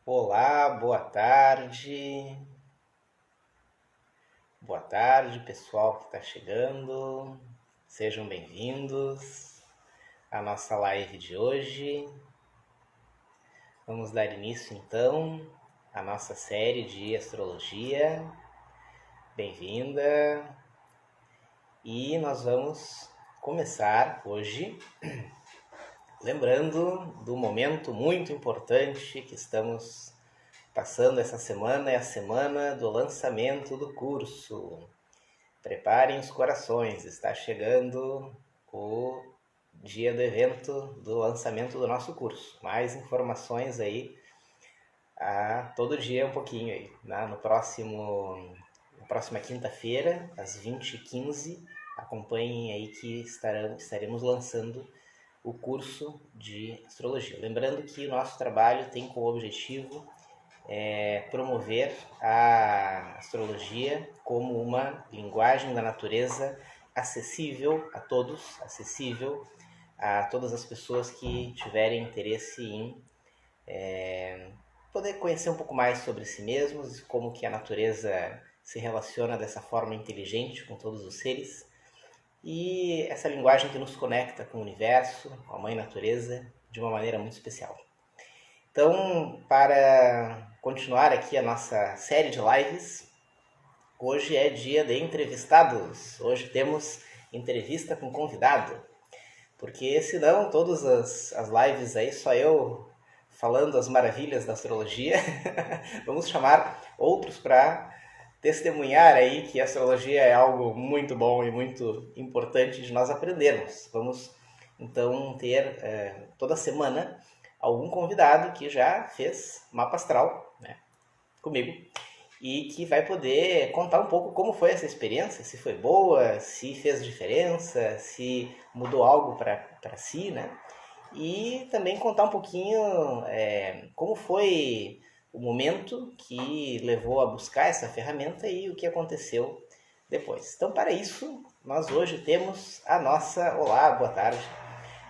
Olá, boa tarde. Boa tarde, pessoal que está chegando. Sejam bem-vindos à nossa live de hoje. Vamos dar início, então, à nossa série de astrologia. Bem-vinda. E nós vamos começar hoje lembrando do momento muito importante que estamos passando essa semana. É a semana do lançamento do curso. Preparem os corações, está chegando o dia do evento do lançamento do nosso curso. Mais informações aí, todo dia um pouquinho aí. Na próxima quinta-feira, às 20h15, acompanhem aí que estaremos lançando o curso de astrologia. Lembrando que o nosso trabalho tem como objetivo promover a astrologia como uma linguagem da natureza acessível a todos, acessível a todas as pessoas que tiverem interesse em poder conhecer um pouco mais sobre si mesmos, como que a natureza se relaciona dessa forma inteligente com todos os seres, e essa linguagem que nos conecta com o universo, com a mãe natureza, de uma maneira muito especial. Então, para continuar aqui a nossa série de lives, hoje é dia de entrevistados. Hoje temos entrevista com convidado, porque senão todas as lives aí só eu falando as maravilhas da astrologia. Vamos chamar outros para testemunhar aí que a astrologia é algo muito bom e muito importante de nós aprendermos. Vamos então ter toda semana algum convidado que já fez mapa astral, né, comigo, e que vai poder contar um pouco como foi essa experiência, se foi boa, se fez diferença, se mudou algo para si, né? E também contar um pouquinho como foi o momento que levou a buscar essa ferramenta e o que aconteceu depois. Então, para isso, nós hoje temos a nossa... Olá, boa tarde.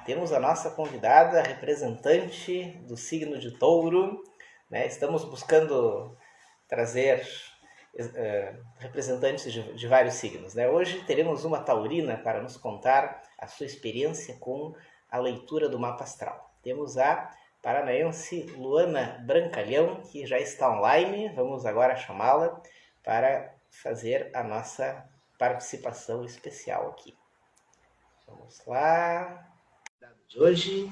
Temos a nossa convidada, representante do signo de Touro, né? Estamos buscando trazer representantes de vários signos, né? Hoje teremos uma taurina para nos contar a sua experiência com a leitura do mapa astral. Temos a paranaense Luana Brancalhão, que já está online. Vamos agora chamá-la para fazer a nossa participação especial aqui. Vamos lá. De hoje.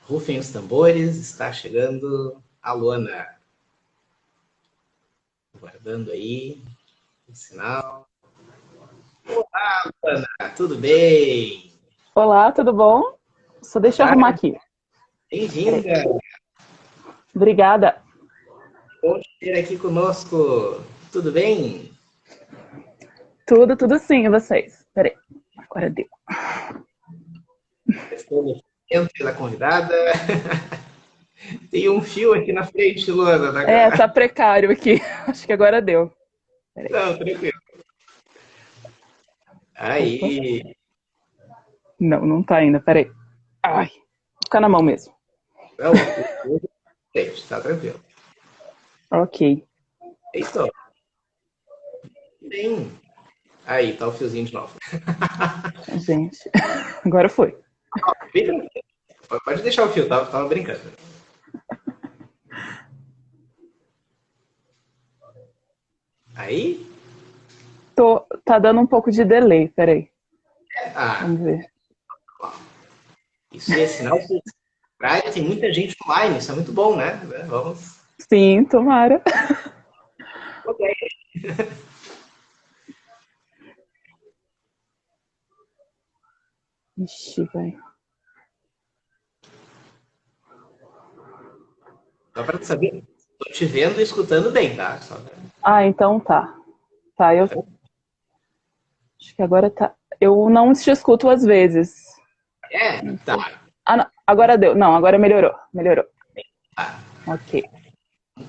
Rufem os tambores, está chegando a Luana. Guardando aí o sinal. Olá, Luana, tudo bem? Olá, tudo bom? Só deixa eu arrumar aqui. Bem-vinda. Obrigada. Bom te ter aqui conosco. Tudo bem? Tudo sim, e vocês? Peraí, agora deu. Estou no centro da convidada. Tem um fio aqui na frente, Luana. Tá precário aqui. Acho que agora deu. Peraí. Não, tranquilo. Aí. Opa. Não tá ainda, peraí. Ai, vou ficar na mão mesmo. Não, tá tranquilo. Ok. Isso. Bem. Aí, tá o fiozinho de novo. Gente, agora foi. Pode deixar o fio, tava brincando. Aí? Tá dando um pouco de delay, peraí. Vamos ver. Isso é sinal que praia tem muita gente online, isso é muito bom, né? Vamos. Sim, tomara. Ok. Ixi, vai. Só pra tu saber, tô te vendo e escutando bem, tá? Então tá. Tá, eu acho que agora tá. Eu não te escuto às vezes. Tá. Não, agora deu. Não, agora melhorou. Tá. Ok.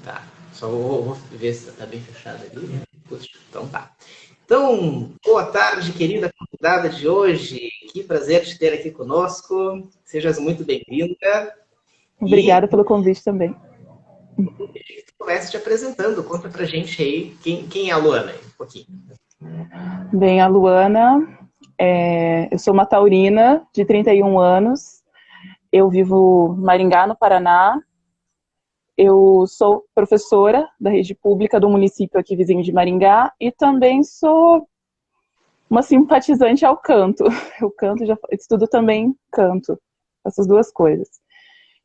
Tá. Só vou ver se tá bem fechado ali. Puxa, então tá. Então, boa tarde, querida convidada de hoje. Que prazer te ter aqui conosco. Sejas muito bem-vinda. E Obrigada pelo convite também. comece te apresentando. Conta pra gente aí quem é a Luana aí, um pouquinho. Bem, a Luana, eu sou uma taurina de 31 anos. Eu vivo em Maringá, no Paraná. Eu sou professora da rede pública do município aqui vizinho de Maringá e também sou uma simpatizante ao canto. Eu canto, já estudo também canto, essas duas coisas.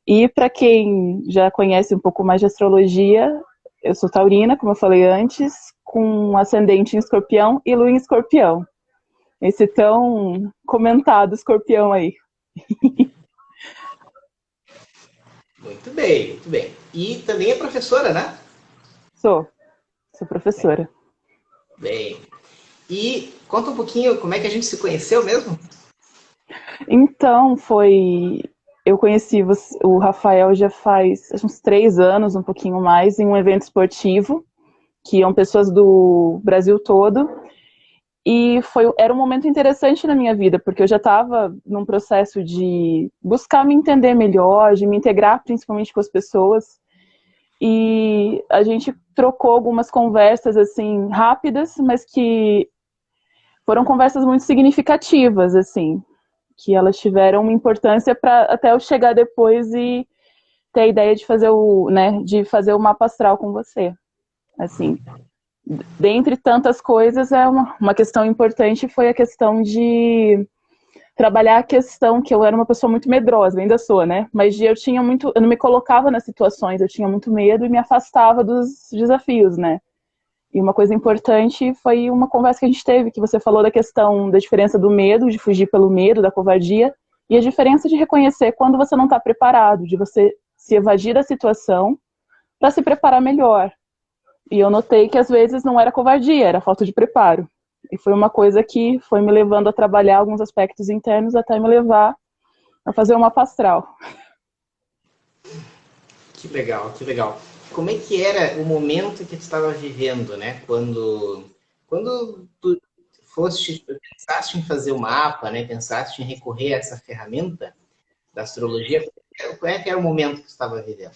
E para quem já conhece um pouco mais de astrologia, eu sou taurina, como eu falei antes, com ascendente em escorpião e lua em escorpião. Esse tão comentado escorpião aí. Muito bem, muito bem. E também é professora, né? Sou professora. Bem. E conta um pouquinho como é que a gente se conheceu mesmo? Então, eu conheci o Rafael já faz uns 3 anos, um pouquinho mais, em um evento esportivo, que iam pessoas do Brasil todo. E era um momento interessante na minha vida, porque eu já estava num processo de buscar me entender melhor, de me integrar principalmente com as pessoas. E a gente trocou algumas conversas assim rápidas, mas que foram conversas muito significativas, assim, que elas tiveram uma importância para até eu chegar depois e ter a ideia de fazer de fazer o mapa astral com você. Assim, dentre tantas coisas, uma questão importante foi a questão de trabalhar a questão que eu era uma pessoa muito medrosa, ainda sou, né? Mas eu não me colocava nas situações, eu tinha muito medo e me afastava dos desafios, né? E uma coisa importante foi uma conversa que a gente teve, que você falou da questão da diferença do medo, de fugir pelo medo, da covardia, e a diferença de reconhecer quando você não está preparado, de você se evadir da situação para se preparar melhor. E eu notei que às vezes não era covardia, era falta de preparo. E foi uma coisa que foi me levando a trabalhar alguns aspectos internos até me levar a fazer uma mapa astral. Que legal, que legal. Como é que era o momento que tu estava vivendo, né? Quando tu pensaste em fazer o mapa, né? Pensaste em recorrer a essa ferramenta da astrologia, qual é que era o momento que tu estava vivendo?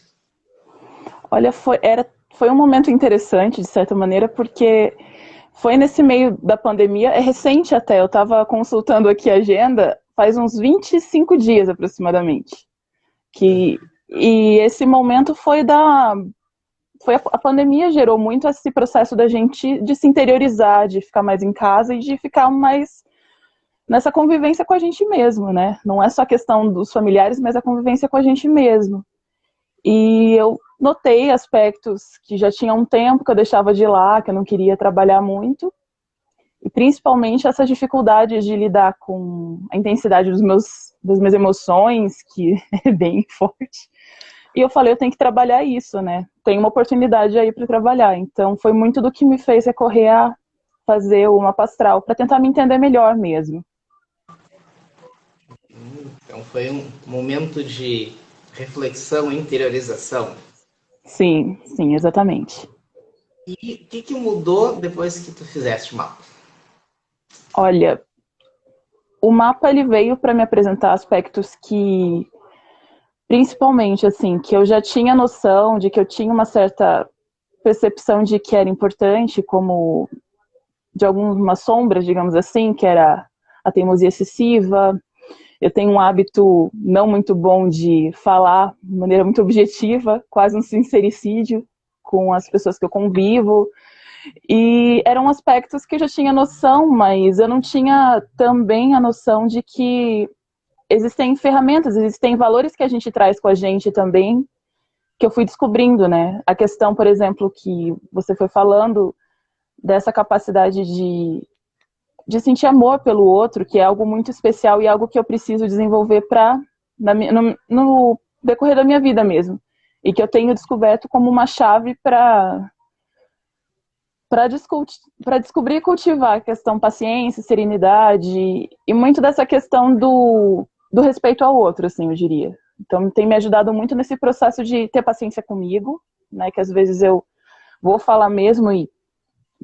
Olha, foi um momento interessante, de certa maneira, porque foi nesse meio da pandemia, é recente até, eu estava consultando aqui a agenda, faz uns 25 dias aproximadamente. E esse momento a pandemia gerou muito esse processo da gente de se interiorizar, de ficar mais em casa e de ficar mais nessa convivência com a gente mesmo, né? Não é só a questão dos familiares, mas a convivência com a gente mesmo. E eu notei aspectos que já tinha um tempo que eu deixava de lá, que eu não queria trabalhar muito, e principalmente essa dificuldade de lidar com a intensidade das minhas emoções, que é bem forte. E eu falei, eu tenho que trabalhar isso, né? Tem uma oportunidade aí para trabalhar. Então foi muito do que me fez recorrer a fazer o mapa astral, para tentar me entender melhor mesmo. Então foi um momento de reflexão e interiorização. Sim, sim, exatamente. E o que mudou depois que tu fizeste o mapa? Olha, o mapa ele veio para me apresentar aspectos que, principalmente assim, que eu já tinha noção de que eu tinha uma certa percepção de que era importante, como de algumas sombras, digamos assim, que era a teimosia excessiva. Eu tenho um hábito não muito bom de falar de maneira muito objetiva, quase um sincericídio com as pessoas que eu convivo. E eram aspectos que eu já tinha noção, mas eu não tinha também a noção de que existem ferramentas, existem valores que a gente traz com a gente também, que eu fui descobrindo, né? A questão, por exemplo, que você foi falando, dessa capacidade de sentir amor pelo outro, que é algo muito especial e algo que eu preciso desenvolver no decorrer da minha vida mesmo. E que eu tenho descoberto como uma chave para descobrir e cultivar a questão paciência, serenidade e muito dessa questão do respeito ao outro, assim, eu diria. Então tem me ajudado muito nesse processo de ter paciência comigo, né, que às vezes eu vou falar mesmo e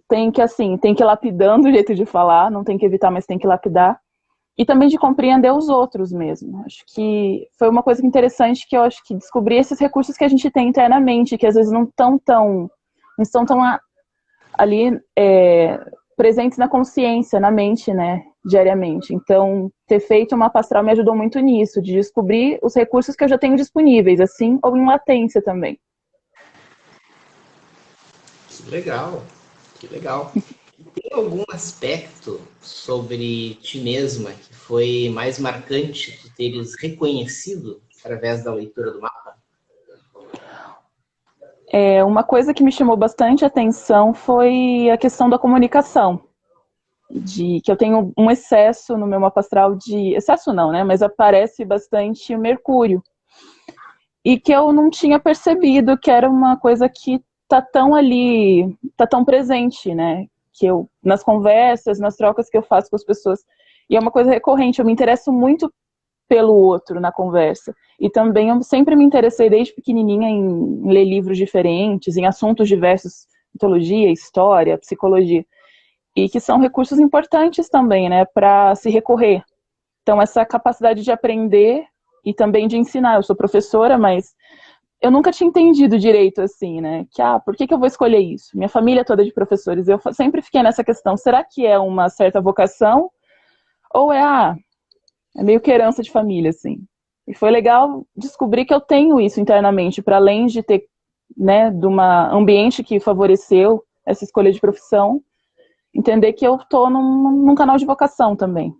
tem que, assim, tem que ir lapidando o jeito de falar, não tem que evitar, mas tem que lapidar. E também de compreender os outros mesmo. Acho que foi uma coisa interessante que eu acho que descobri esses recursos que a gente tem internamente, que às vezes não estão tão ali presentes na consciência, na mente, né, diariamente. Então, ter feito uma pastoral me ajudou muito nisso, de descobrir os recursos que eu já tenho disponíveis, assim, ou em latência também. Que legal, que legal. Tem algum aspecto sobre ti mesma que foi mais marcante tu teres reconhecido através da leitura do mapa? Uma coisa que me chamou bastante atenção foi a questão da comunicação, de que eu tenho um excesso no meu mapa astral de... Excesso não, né? Mas aparece bastante o Mercúrio. E que eu não tinha percebido que era uma coisa que tá tão ali, tá tão presente, né? Que eu, nas conversas, nas trocas que eu faço com as pessoas. E é uma coisa recorrente, eu me interesso muito pelo outro na conversa. E também eu sempre me interessei desde pequenininha em ler livros diferentes, em assuntos diversos, mitologia, história, psicologia. E que são recursos importantes também, né, para se recorrer. Então, essa capacidade de aprender e também de ensinar. Eu sou professora, mas eu nunca tinha entendido direito, assim, né? Que, por que eu vou escolher isso? Minha família é toda de professores. Eu sempre fiquei nessa questão, será que é uma certa vocação? Ou é meio que herança de família, assim. E foi legal descobrir que eu tenho isso internamente, para além de ter, né, de um ambiente que favoreceu essa escolha de profissão, entender que eu tô num canal de vocação também.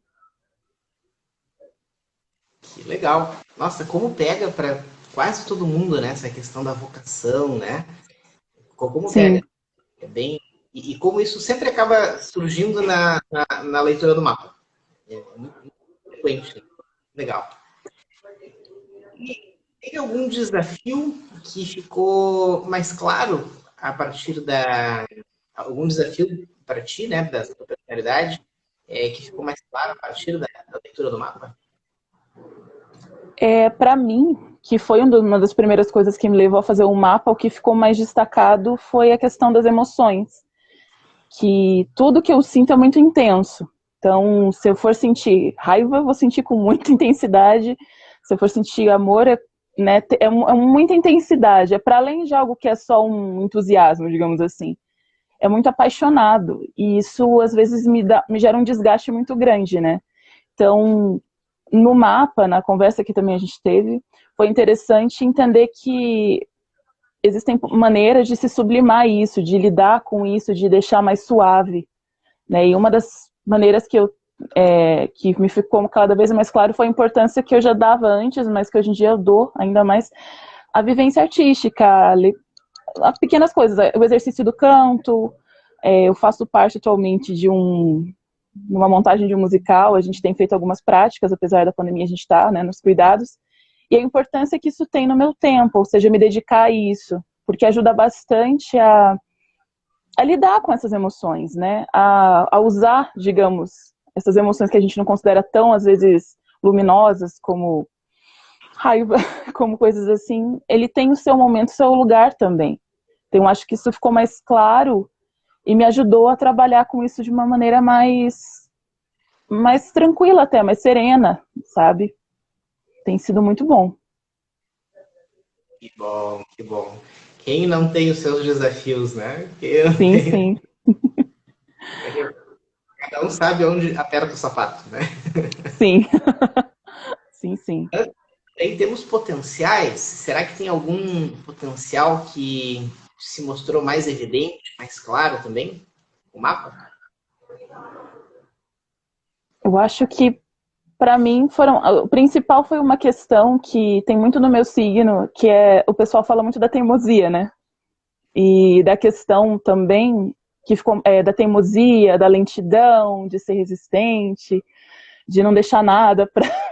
Que legal. Nossa, como pega para quase todo mundo, né, essa questão da vocação, né? Como pega? Sim. É bem... E como isso sempre acaba surgindo na leitura do mapa. É muito frequente. Né? Legal. E tem algum desafio que ficou mais claro a partir da... Algum desafio para ti, né, da tua personalidade, que ficou mais claro a partir da leitura do mapa? Para mim, que foi uma das primeiras coisas que me levou a fazer o mapa, o que ficou mais destacado foi a questão das emoções. Que tudo que eu sinto é muito intenso. Então, se eu for sentir raiva, eu vou sentir com muita intensidade. Se eu for sentir amor, né, muita intensidade. É para além de algo que é só um entusiasmo, digamos assim. É muito apaixonado. E isso, às vezes, me gera um desgaste muito grande, né? Então, no mapa, na conversa que também a gente teve, foi interessante entender que existem maneiras de se sublimar isso, de lidar com isso, de deixar mais suave, né? E uma das maneiras que me ficou cada vez mais claro foi a importância que eu já dava antes, mas que hoje em dia eu dou ainda mais, a vivência artística, a pequenas coisas, o exercício do canto, eu faço parte atualmente de uma montagem de um musical, a gente tem feito algumas práticas, apesar da pandemia a gente está, né, nos cuidados, e a importância que isso tem no meu tempo, ou seja, me dedicar a isso, porque ajuda bastante a lidar com essas emoções, né, a usar, digamos, essas emoções que a gente não considera tão, às vezes, luminosas, como raiva, como coisas assim, ele tem o seu momento, o seu lugar também. Então, acho que isso ficou mais claro e me ajudou a trabalhar com isso de uma maneira mais tranquila até, mais serena, sabe? Tem sido muito bom. Que bom, que bom. Quem não tem os seus desafios, né? Quem não Sim, tem... sim, Cada um sabe onde aperta o sapato, né? sim, sim, sim. Em termos potenciais, será que tem algum potencial que se mostrou mais evidente, mais claro também? O mapa? Eu acho que para mim o principal foi uma questão que tem muito no meu signo, que é o pessoal fala muito da teimosia, né? E da questão também que ficou da teimosia, da lentidão, de ser resistente, de não deixar nada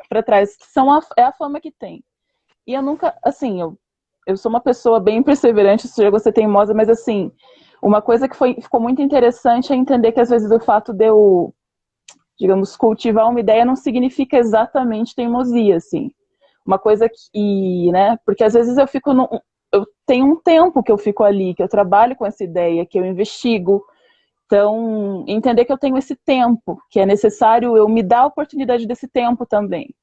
para trás, que é a fama que tem. E eu nunca, assim, eu sou uma pessoa bem perseverante, se chegou a ser teimosa, mas assim, uma coisa que ficou muito interessante é entender que às vezes o fato de eu, digamos, cultivar uma ideia não significa exatamente teimosia, assim. Uma coisa que, né, porque às vezes eu tenho um tempo que eu fico ali, que eu trabalho com essa ideia, que eu investigo, Então, entender que eu tenho esse tempo, que é necessário eu me dar a oportunidade desse tempo também.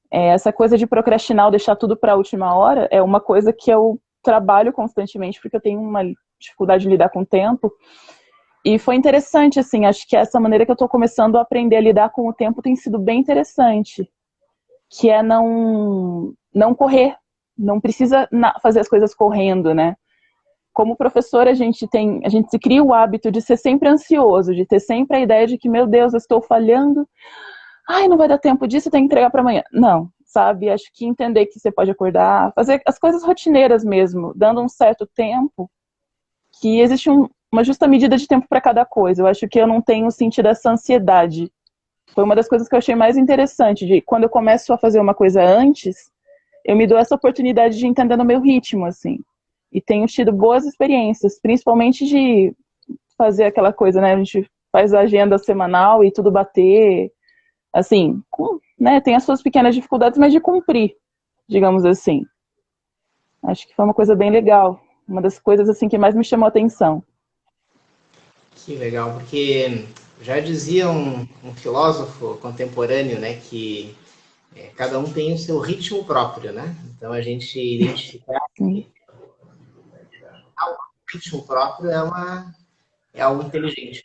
Essa coisa de procrastinar ou deixar tudo para a última hora é uma coisa que eu trabalho constantemente, porque eu tenho uma dificuldade de lidar com o tempo. E foi interessante, assim, acho que essa maneira que eu estou começando a aprender a lidar com o tempo tem sido bem interessante, que é não correr, não precisa fazer as coisas correndo, né? Como professor, a gente se cria o hábito de ser sempre ansioso, de ter sempre a ideia de que, meu Deus, eu estou falhando, ai, não vai dar tempo disso, eu tenho que entregar para amanhã. Não, sabe? Acho que entender que você pode acordar, fazer as coisas rotineiras mesmo, dando um certo tempo, que existe uma justa medida de tempo para cada coisa. Eu acho que eu não tenho sentido essa ansiedade. Foi uma das coisas que eu achei mais interessante, de quando eu começo a fazer uma coisa antes, eu me dou essa oportunidade de entender no meu ritmo, assim. E tenho tido boas experiências, principalmente de fazer aquela coisa, né? A gente faz a agenda semanal e tudo bater, assim, né? Tem as suas pequenas dificuldades, mas de cumprir, digamos assim. Acho que foi uma coisa bem legal. Uma das coisas, assim, que mais me chamou a atenção. Que legal, porque já dizia um filósofo contemporâneo, né, que cada um tem o seu ritmo próprio, né? Então a gente identificar Sim. o ritmo próprio é algo inteligente.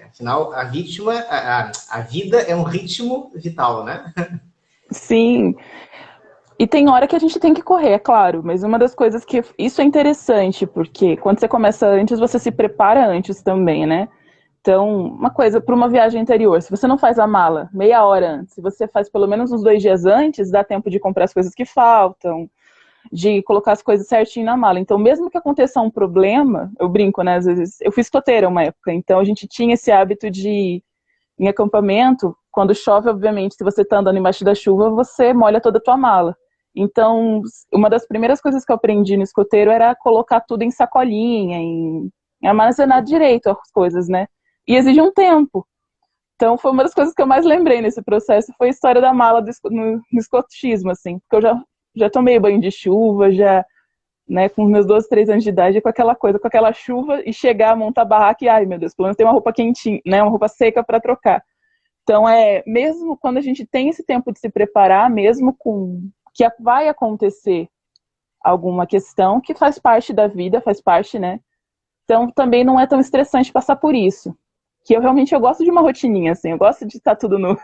Afinal, a vida é um ritmo vital, né? Sim. E tem hora que a gente tem que correr, é claro, mas uma das coisas que... Isso é interessante, porque quando você começa antes, você se prepara antes também, né? Então, uma coisa, para uma viagem anterior, se você não faz a mala meia hora antes, se você faz pelo menos uns 2 dias antes, dá tempo de comprar as coisas que faltam, de colocar as coisas certinho na mala. Então, mesmo que aconteça um problema, eu brinco, né, às vezes, eu fui escoteira uma época, então a gente tinha esse hábito de, em acampamento, quando chove, obviamente, se você está andando embaixo da chuva, você molha toda a tua mala. Então, uma das primeiras coisas que eu aprendi no escoteiro era colocar tudo em sacolinha, em armazenar direito as coisas, né? E exige um tempo. Então, foi uma das coisas que eu mais lembrei nesse processo, foi a história da mala no escotismo, assim, porque eu já tomei banho de chuva, já, né, com meus 12, 13 anos de idade, com aquela coisa, com aquela chuva, e chegar, montar a barraca e, ai, meu Deus, pelo menos tem uma roupa quentinha, né, uma roupa seca para trocar. Então, mesmo quando a gente tem esse tempo de se preparar, mesmo com que vai acontecer alguma questão que faz parte da vida, faz parte, né? Então, também não é tão estressante passar por isso. Que eu gosto de uma rotininha, assim, eu gosto de estar tudo no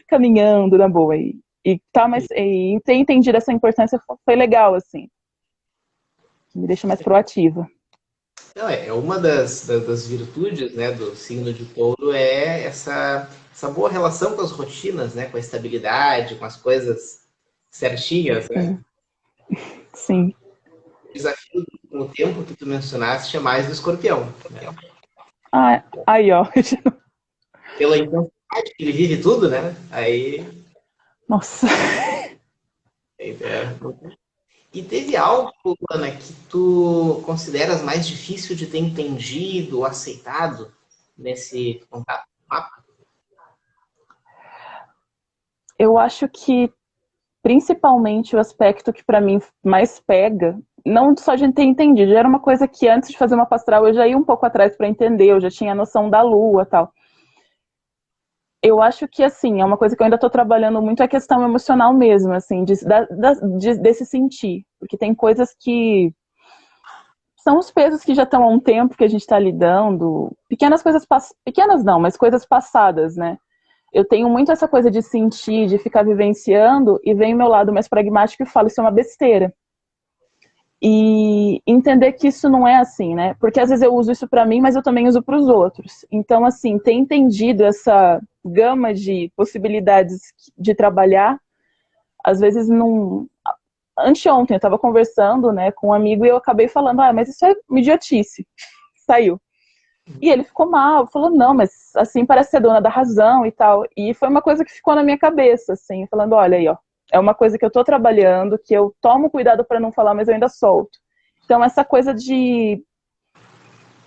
caminhando na boa. E ter entendido essa importância foi legal, assim. Me deixa mais proativa. Não, é uma das virtudes, né, do signo de touro é essa boa relação com as rotinas, né, com a estabilidade, com as coisas certinhas, né? Sim. O desafio com o tempo que tu mencionaste é mais do escorpião, né? Ah, aí, ó. Pela intensidade que ele vive tudo, né? Aí. Nossa. E teve algo, Ana, que tu consideras mais difícil de ter entendido ou aceitado nesse contato com o mapa? Eu acho que principalmente o aspecto que para mim mais pega, não só de ter entendido, já era uma coisa que antes de fazer uma pastoral eu já ia um pouco atrás para entender, eu já tinha a noção da lua e tal. Eu acho que, assim, é uma coisa que eu ainda estou trabalhando muito, é a questão emocional mesmo, assim, desse sentir. Porque tem coisas que são os pesos que já estão há um tempo que a gente está lidando, pequenas coisas, pequenas não, mas coisas passadas, né? Eu tenho muito essa coisa de sentir, de ficar vivenciando, e vem o meu lado mais pragmático e falo, isso é uma besteira. E entender que isso não é assim, né? Porque às vezes eu uso isso para mim, mas eu também uso para os outros. Então, assim, ter entendido essa gama de possibilidades de trabalhar, às vezes não... Anteontem eu estava conversando, né, com um amigo e eu acabei falando, mas isso é uma idiotice. Saiu. E ele ficou mal, falou, não, mas assim parece ser dona da razão e tal. E foi uma coisa que ficou na minha cabeça, assim, falando, olha aí, ó, é uma coisa que eu tô trabalhando, que eu tomo cuidado para não falar, mas eu ainda solto. Então, essa coisa de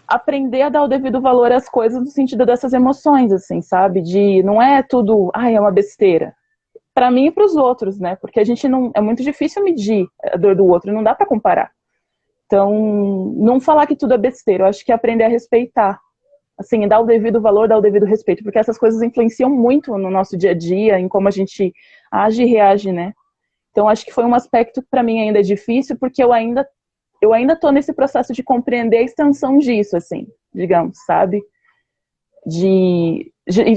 aprender a dar o devido valor às coisas no sentido dessas emoções, assim, sabe? De não é tudo, é uma besteira. Para mim e para os outros, né? Porque a gente não... É muito difícil medir a dor do outro, não dá para comparar. Então, não falar que tudo é besteira, eu acho que é aprender a respeitar. assim, dar o devido valor, dar o devido respeito, porque essas coisas influenciam muito no nosso dia a dia, em como a gente age e reage, né? Então, acho que foi um aspecto que para mim ainda é difícil, porque eu ainda estou nesse processo de compreender a extensão disso, assim, digamos, sabe? E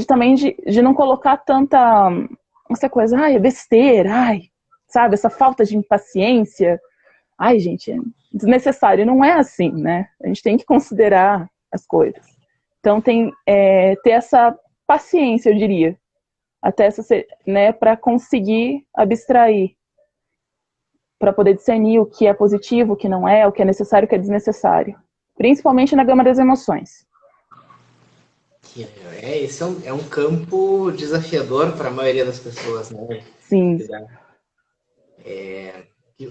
também de não colocar tanta essa coisa, ai, é besteira, ai, sabe? Essa falta de impaciência. Ai, gente, é desnecessário. Não é assim, né? A gente tem que considerar as coisas. Então, ter essa paciência, eu diria, até essa, né, para conseguir abstrair, para poder discernir o que é positivo, o que não é, o que é necessário, o que é desnecessário. Principalmente na gama das emoções. Esse é um campo desafiador para a maioria das pessoas, né? Sim.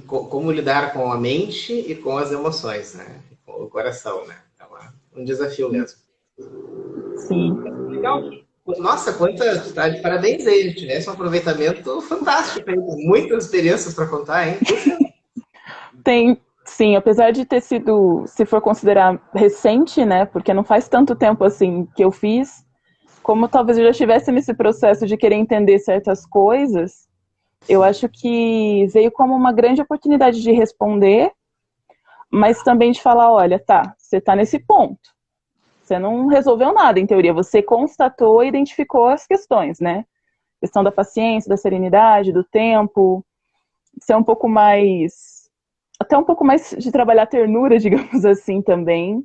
Como lidar com a mente e com as emoções, né? Com o coração, né? É um desafio mesmo. Sim. Legal. Nossa, tá de parabéns aí. Tivesse um aproveitamento fantástico aí. Muitas experiências para contar, hein? Tem, sim, apesar de ter sido, se for considerar recente, né? Porque não faz tanto tempo assim que eu fiz, como talvez eu já estivesse nesse processo de querer entender certas coisas, eu acho que veio como uma grande oportunidade de responder, mas também de falar, olha, tá, você tá nesse ponto. Você não resolveu nada, em teoria, você constatou e identificou as questões, né? A questão da paciência, da serenidade, do tempo, ser um pouco mais, até um pouco mais de trabalhar a ternura, digamos assim, também.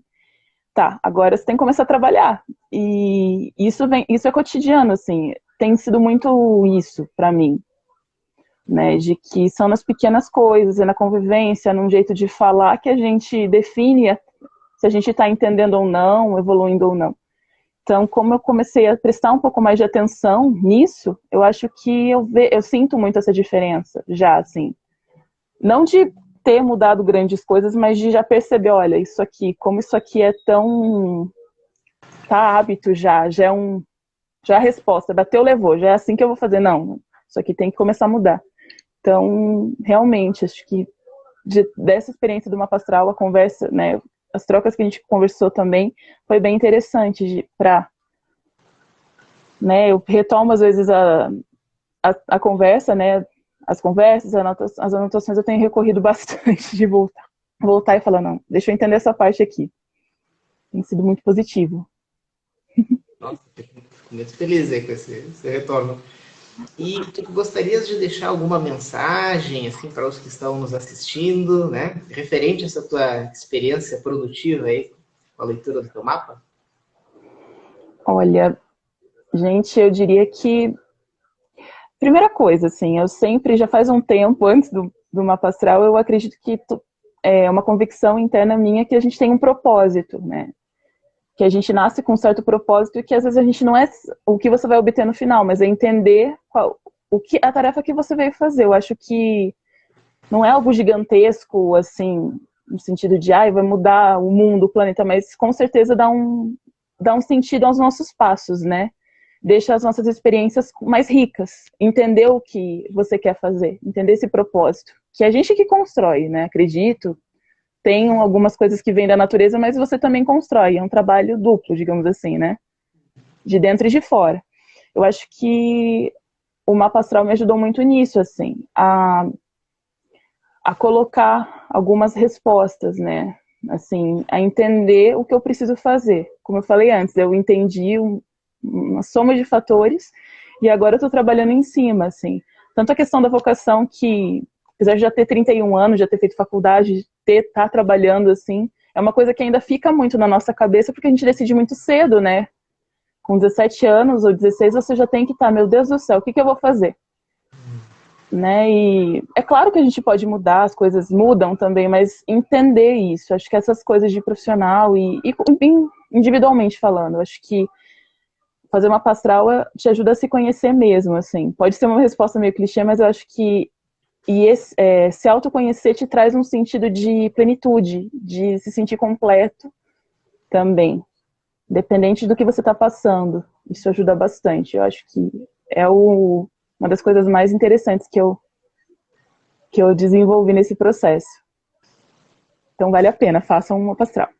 Tá, agora você tem que começar a trabalhar. E isso é cotidiano, assim, tem sido muito isso para mim, né, de que são nas pequenas coisas, é na convivência, num jeito de falar que a gente define se a gente está entendendo ou não, evoluindo ou não. Então, como eu comecei a prestar um pouco mais de atenção nisso, eu acho que eu sinto muito essa diferença, já, assim. Não de ter mudado grandes coisas, mas de já perceber, olha, isso aqui, como isso aqui é tão... tá hábito já já a resposta, bateu, levou, já é assim que eu vou fazer. Não, isso aqui tem que começar a mudar. Então, realmente, acho que dessa experiência do mapa astral, a conversa, né, as trocas que a gente conversou também, foi bem interessante para, né, eu retomo às vezes a conversa, né, as conversas, as anotações, eu tenho recorrido bastante de voltar e falar, não, deixa eu entender essa parte aqui. Tem sido muito positivo. Nossa, fico muito feliz aí com esse retorno. E tu gostarias de deixar alguma mensagem assim para os que estão nos assistindo, né? Referente a essa tua experiência produtiva aí com a leitura do teu mapa? Olha, gente, eu diria que primeira coisa, assim, eu sempre, já faz um tempo antes do mapa astral, eu acredito que é uma convicção interna minha que a gente tem um propósito, né? Que a gente nasce com um certo propósito e que às vezes a gente não é o que você vai obter no final, mas é entender a tarefa que você veio fazer. Eu acho que não é algo gigantesco, assim, no sentido de, vai mudar o mundo, o planeta, mas com certeza dá um sentido aos nossos passos, né? Deixa as nossas experiências mais ricas, entender o que você quer fazer, entender esse propósito, que é a gente que constrói, né? Acredito, tem algumas coisas que vêm da natureza, mas você também constrói, é um trabalho duplo, digamos assim, né? De dentro e de fora. Eu acho que o mapa astral me ajudou muito nisso, assim, a colocar algumas respostas, né? Assim, a entender o que eu preciso fazer. Como eu falei antes, eu entendi uma soma de fatores e agora eu estou trabalhando em cima, assim. Tanto a questão da vocação que, apesar de já ter 31 anos, já ter feito faculdade, estar trabalhando, assim, é uma coisa que ainda fica muito na nossa cabeça porque a gente decide muito cedo, né? Com 17 anos ou 16 você já tem que estar, meu Deus do céu, o que eu vou fazer? Né? E é claro que a gente pode mudar, as coisas mudam também, mas entender isso, acho que essas coisas de profissional e individualmente falando, acho que fazer uma pastoral te ajuda a se conhecer mesmo, assim. Pode ser uma resposta meio clichê, mas eu acho que se autoconhecer te traz um sentido de plenitude, de se sentir completo também, dependente do que você está passando. Isso ajuda bastante. Eu acho que é uma das coisas mais interessantes que eu desenvolvi nesse processo. Então vale a pena, façam uma pastoral.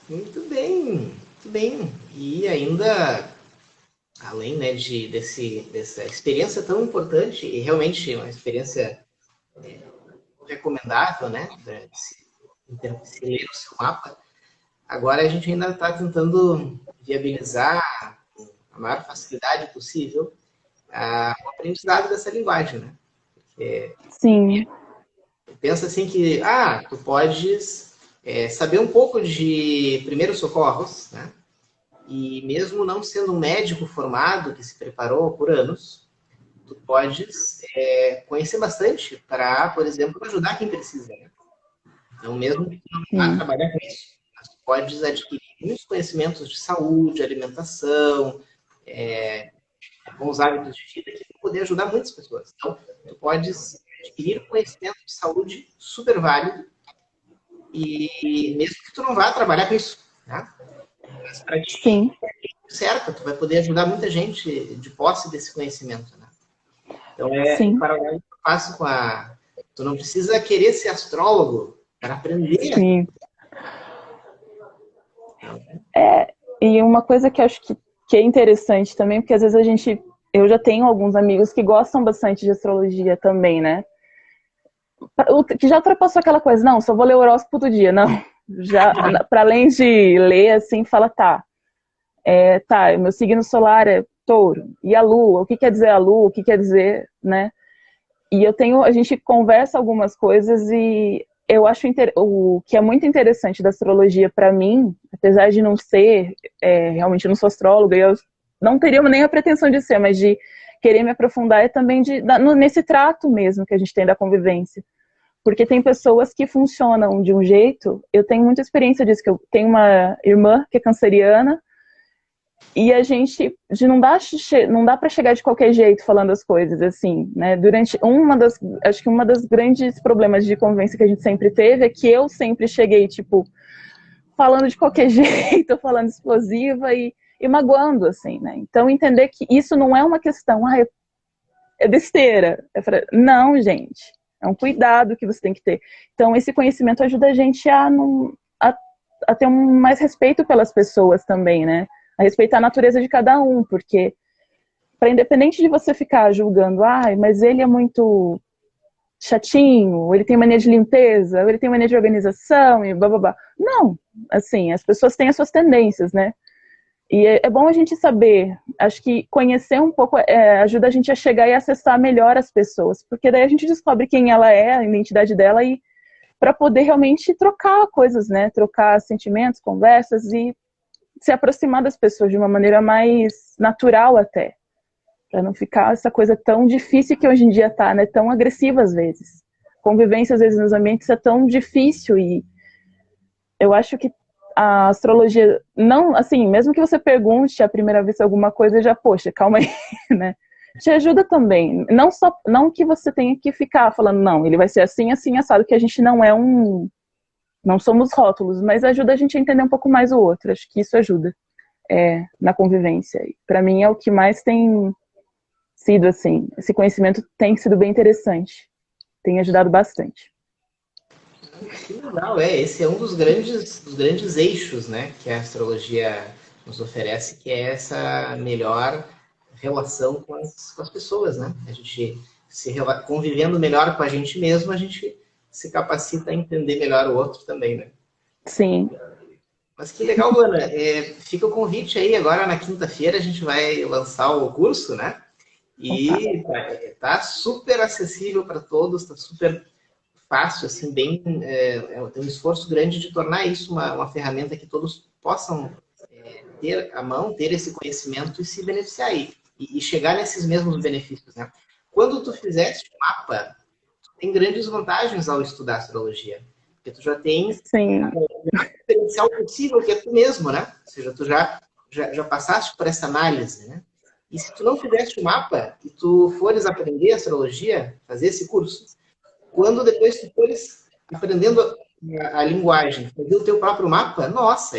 Muito bem, muito bem. E ainda, além, né, dessa experiência tão importante, e realmente uma experiência recomendável, né, de se ler o seu mapa, agora a gente ainda está tentando viabilizar com a maior facilidade possível o aprendizado dessa linguagem, né? Sim, Pensa assim que, tu podes saber um pouco de primeiros socorros, né? E mesmo não sendo um médico formado que se preparou por anos, tu podes conhecer bastante para, por exemplo, ajudar quem precisa, né? Então, mesmo que tu não vá sim, trabalhar com isso, mas tu podes adquirir muitos conhecimentos de saúde, alimentação, bons hábitos de vida que vão poder ajudar muitas pessoas. Então, tu podes adquirir um conhecimento de saúde super válido e mesmo que tu não vá trabalhar com isso, né? Mas para ti, sim, certo, tu vai poder ajudar muita gente de posse desse conhecimento, né? Então, é o sim, paralelo que eu faço com Tu não precisa querer ser astrólogo para aprender. sim. Não. E uma coisa que eu acho que é interessante também, porque às vezes eu já tenho alguns amigos que gostam bastante de astrologia também, né? Que já ultrapassou aquela coisa, não, só vou ler o horóscopo do dia, não. Já, para além de ler, assim, fala, tá, meu signo solar é touro, e a lua, o que quer dizer a lua, o que quer dizer, né? E a gente conversa algumas coisas e eu acho o que é muito interessante da astrologia para mim, apesar de não ser, realmente eu não sou astróloga, e eu não teria nem a pretensão de ser, mas de querer me aprofundar é também nesse trato mesmo que a gente tem da convivência. Porque tem pessoas que funcionam de um jeito, eu tenho muita experiência disso, que eu tenho uma irmã que é canceriana, e a gente não dá para chegar de qualquer jeito falando as coisas assim, né? Durante acho que uma das grandes problemas de convivência que a gente sempre teve é que eu sempre cheguei tipo falando de qualquer jeito, falando explosiva e magoando assim, né? Então entender que isso não é uma questão, é besteira. Não, gente, é um cuidado que você tem que ter. Então esse conhecimento ajuda a gente a, a ter um mais respeito pelas pessoas também, né? A respeitar a natureza de cada um, porque para independente de você ficar julgando, mas ele é muito chatinho, ou ele tem mania de limpeza, ou ele tem mania de organização e blá blá blá. Não, assim, as pessoas têm as suas tendências, né? E é bom a gente saber, acho que conhecer um pouco ajuda a gente a chegar e acessar melhor as pessoas, porque daí a gente descobre quem ela é, a identidade dela e para poder realmente trocar coisas, né? Trocar sentimentos, conversas e se aproximar das pessoas de uma maneira mais natural até, para não ficar essa coisa tão difícil que hoje em dia tá, né? Tão agressiva às vezes. Convivência às vezes nos ambientes é tão difícil e eu acho que a astrologia não, assim, mesmo que você pergunte a primeira vez alguma coisa, já, poxa, calma aí, né? Te ajuda também. Não que você tenha que ficar falando, não, ele vai ser assim, assim, assado, que a gente não somos rótulos, mas ajuda a gente a entender um pouco mais o outro. Acho que isso ajuda na convivência. Para mim é o que mais tem sido assim. Esse conhecimento tem sido bem interessante, tem ajudado bastante. Que legal, esse é um dos grandes eixos, né, que a astrologia nos oferece, que é essa melhor relação com as pessoas, né? A gente convivendo melhor com a gente mesmo, a gente se capacita a entender melhor o outro também, né? Sim, Mas que legal, Luana. Fica o convite aí, agora na quinta-feira a gente vai lançar o curso, né? opa, E tá super acessível para todos, tá super fácil, assim, tem um esforço grande de tornar isso uma ferramenta que todos possam ter à mão, ter esse conhecimento e se beneficiar e chegar nesses mesmos benefícios, né? Quando tu fizeste o mapa, tu tem grandes vantagens ao estudar astrologia, porque tu já tem sim, diferencial possível que é tu mesmo, né? Ou seja, tu já passaste por essa análise, né? E se tu não fizeste o mapa e tu fores aprender astrologia, fazer esse curso, quando depois tu fores aprendendo a linguagem, fazer o teu próprio mapa, nossa,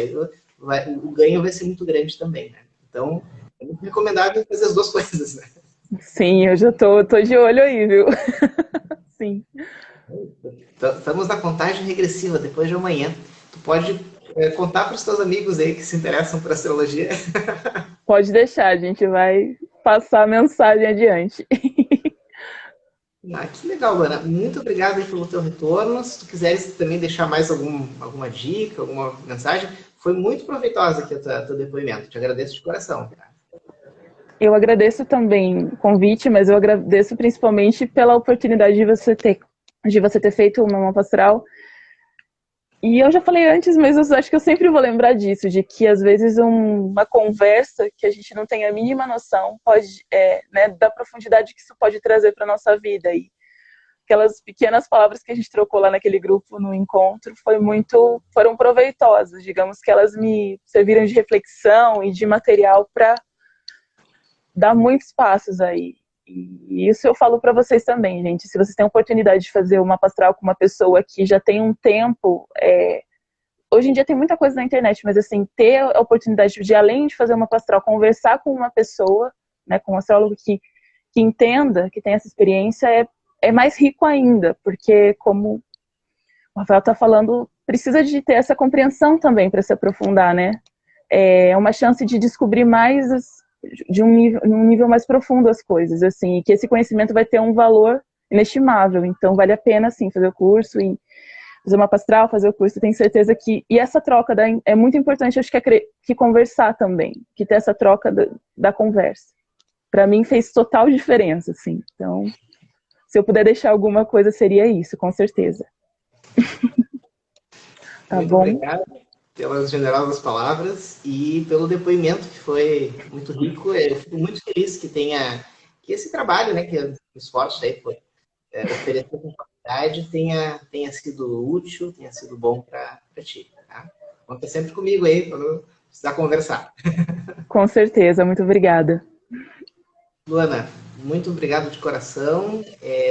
o ganho vai ser muito grande também, né? Então, é muito recomendável fazer as duas coisas, né? sim, eu já tô de olho aí, viu? Sim, Estamos na contagem regressiva, depois de amanhã. Tu pode contar para os teus amigos aí que se interessam por astrologia. Pode deixar, a gente vai passar a mensagem adiante. Ah, que legal, Luana. Muito obrigado aí pelo teu retorno. Se tu quiseres também deixar mais alguma dica, alguma mensagem, foi muito proveitosa aqui o teu depoimento. Te agradeço de coração. Eu agradeço também o convite, mas eu agradeço principalmente pela oportunidade de você ter feito uma mapa astral. E eu já falei antes, mas eu acho que eu sempre vou lembrar disso, de que às vezes uma conversa que a gente não tem a mínima noção pode, né, da profundidade que isso pode trazer para nossa vida. E aquelas pequenas palavras que a gente trocou lá naquele grupo no encontro foram proveitosas, digamos que elas me serviram de reflexão e de material para dar muitos passos aí. E isso eu falo para vocês também, gente. Se vocês têm a oportunidade de fazer uma astral com uma pessoa que já tem um tempo, hoje em dia tem muita coisa na internet, mas assim, ter a oportunidade de, além de fazer uma astral, conversar com uma pessoa, né, com um astrólogo que entenda, que tem essa experiência, é mais rico ainda, porque como o Rafael está falando, precisa de ter essa compreensão também para se aprofundar, né? É uma chance de descobrir mais de um nível mais profundo as coisas, assim, e que esse conhecimento vai ter um valor inestimável. Então vale a pena, sim, fazer o curso e fazer uma astral, fazer o curso. Tenho certeza que e essa troca é muito importante. Acho que conversar também, que ter essa troca da conversa. Para mim fez total diferença, assim. Então, se eu puder deixar alguma coisa seria isso, com certeza. Tá Muito bom? obrigado pelas generosas palavras e pelo depoimento, que foi muito rico. Eu fico muito feliz que esse trabalho, né, que o esforço aí foi oferecer com qualidade, tenha sido útil, tenha sido bom para ti. Tá? Conta sempre comigo aí quando precisar conversar. Com certeza, muito obrigada. Luana, muito obrigado de coração.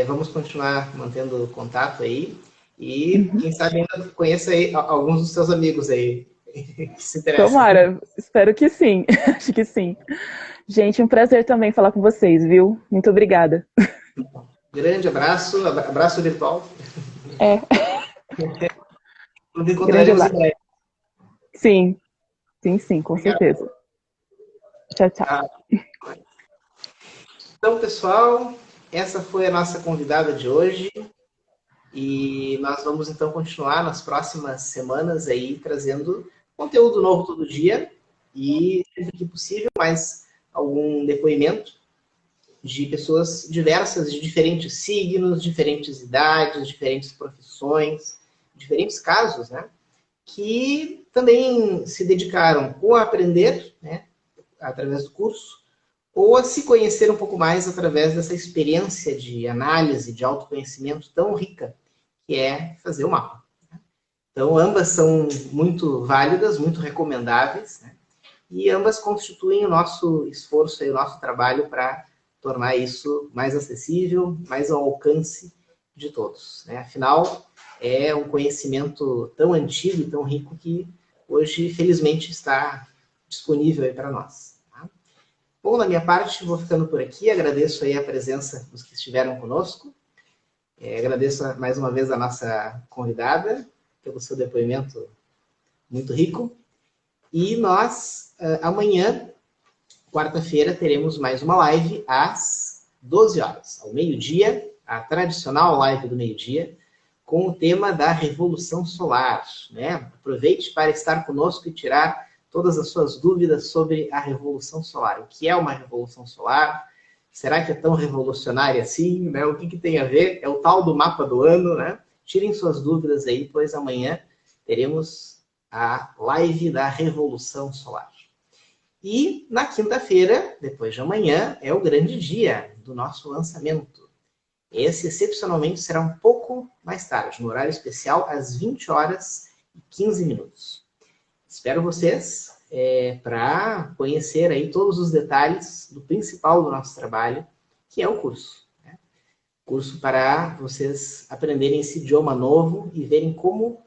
Vamos continuar mantendo contato aí. E quem sabe ainda conheça aí alguns dos seus amigos aí que se interessam. Tomara, espero que sim. Acho que sim. Gente, um prazer também falar com vocês, viu? Muito obrigada. Grande abraço, abraço virtual. É. Nos Grande encontraremos em abraço. breve. Sim, sim, com Obrigado. certeza. Tchau, tchau. Então, pessoal, essa foi a nossa convidada de hoje. E nós vamos então continuar nas próximas semanas aí trazendo conteúdo novo todo dia e, sempre que possível, mais algum depoimento de pessoas diversas, de diferentes signos, diferentes idades, diferentes profissões, diferentes casos, né? Que também se dedicaram ou a aprender, né, através do curso, ou a se conhecer um pouco mais através dessa experiência de análise, de autoconhecimento tão rica que é fazer o mapa. Então, ambas são muito válidas, muito recomendáveis, né? E ambas constituem o nosso esforço e o nosso trabalho para tornar isso mais acessível, mais ao alcance de todos. Né? Afinal, é um conhecimento tão antigo e tão rico que hoje, felizmente, está disponível para nós. Tá? Bom, da minha parte, vou ficando por aqui. Agradeço aí a presença dos que estiveram conosco. Agradeço mais uma vez a nossa convidada pelo seu depoimento muito rico. E nós, amanhã, quarta-feira, teremos mais uma live às 12 horas, ao meio-dia, a tradicional live do meio-dia, com o tema da Revolução Solar. Né? Aproveite para estar conosco e tirar todas as suas dúvidas sobre a Revolução Solar. O que é uma Revolução Solar? Será que é tão revolucionária assim? Né? O que tem a ver? É o tal do mapa do ano, né? Tirem suas dúvidas aí, pois amanhã teremos a live da Revolução Solar. E na quinta-feira, depois de amanhã, é o grande dia do nosso lançamento. Esse, excepcionalmente, será um pouco mais tarde, no horário especial, às 20 horas e 15 minutos. Espero vocês para conhecer aí todos os detalhes do principal do nosso trabalho, que é o curso. Né? Curso para vocês aprenderem esse idioma novo e verem como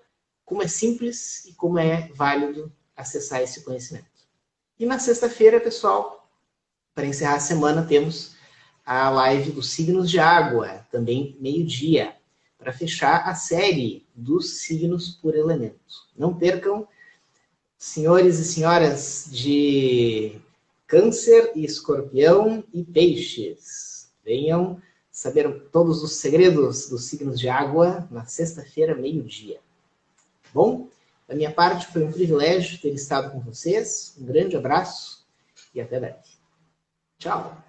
é simples e como é válido acessar esse conhecimento. E na sexta-feira, pessoal, para encerrar a semana, temos a live dos signos de água, também meio-dia, para fechar a série dos signos por elemento. Não percam, senhores e senhoras de Câncer, Escorpião e Peixes. Venham saber todos os segredos dos signos de água na sexta-feira, meio-dia. Bom, da minha parte foi um privilégio ter estado com vocês. Um grande abraço e até breve. Tchau!